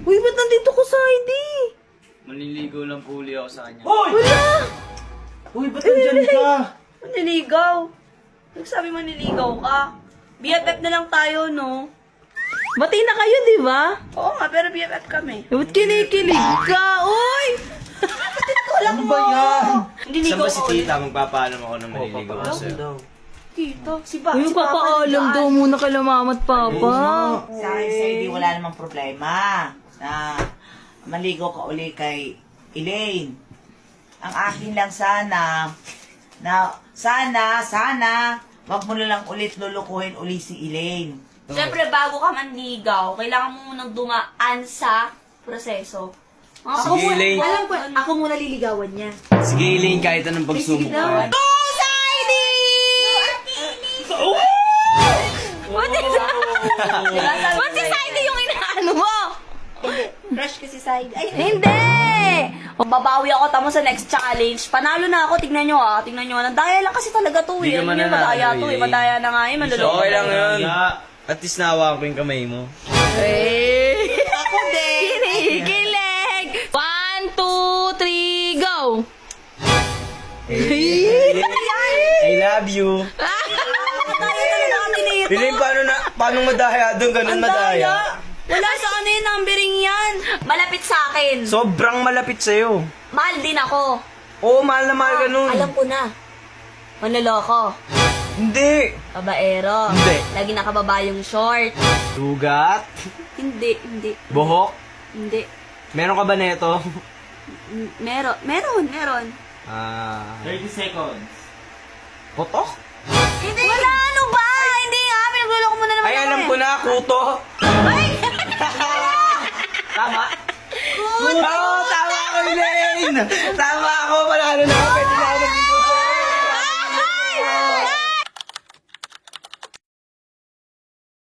Uy, ba't nandito ko sa ID? Manliligaw lang po uli ako sa kanya. Hoy! Wala! Uy, ba't nandyan ka? Maniligaw. Nagsabi maniligaw ka. BFF na lang tayo, no? Bati na kayo, di ba? Oo nga, pero BFF kami. Ba't kinikilig ka? Uy! Ano ba yan? Hindi Saan ba ligaw si ko ulit. tita? Magpapaalam ako ng manliligaw ako sa'yo. Tito, si Uy, si Papa papaalam nandyan. daw muna kay Mama at Papa. Sa akin sa'yo, di wala namang problema na maligo ka uli kay Elaine. Ang akin lang sana, sana, wag mo na lang ulit lulukuhin uli si Elaine. Siyempre, bago ka manligaw, kailangan mo munang dumaan sa proseso. Sige, Elaine. Alam ko, ako muna liligawan niya. Sige, Elaine, kahit anong pagsubok ka. Ba't si Saidi yung inaano mo? Crush ka si Said. Ay, Hindi! babawi ako tamo sa next challenge. Panalo na ako, tignan nyo ah. Tignan nyo. Nadaya lang kasi talaga to Hindi eh. ka Ano yun, mananalo, madaya to eh. Elaine. Madaya na nga eh. Manluloko. Okay lang yun. At least nahawakan ko yung kamay mo. Eh! Ako din. Kinikilig! 1, 2, 3, go! I love you. Madaya talaga kami nito. Elaine, paano madaya doon? Ganun Ang madaya. daya. Wala sa ano yung numbering yan. Malapit sa akin. Sobrang malapit sa'yo. Mahal din ako. Oo, mahal na mahal ka nun. Alam ko na. Manloloko. Hindi. Babaero. Hindi. Lagi nakababa yung short. Sugat. Hindi. Buhok. Hindi. Meron ka ba neto? Meron. 30 seconds. Potok? Hindi. Wala, ano ba? Hindi nga. Pinagluloko mo na naman Ay, ako alam eh. ko na, kuto. Tama? Oo, tama ako, Elaine. Tama ako, panalo na ako.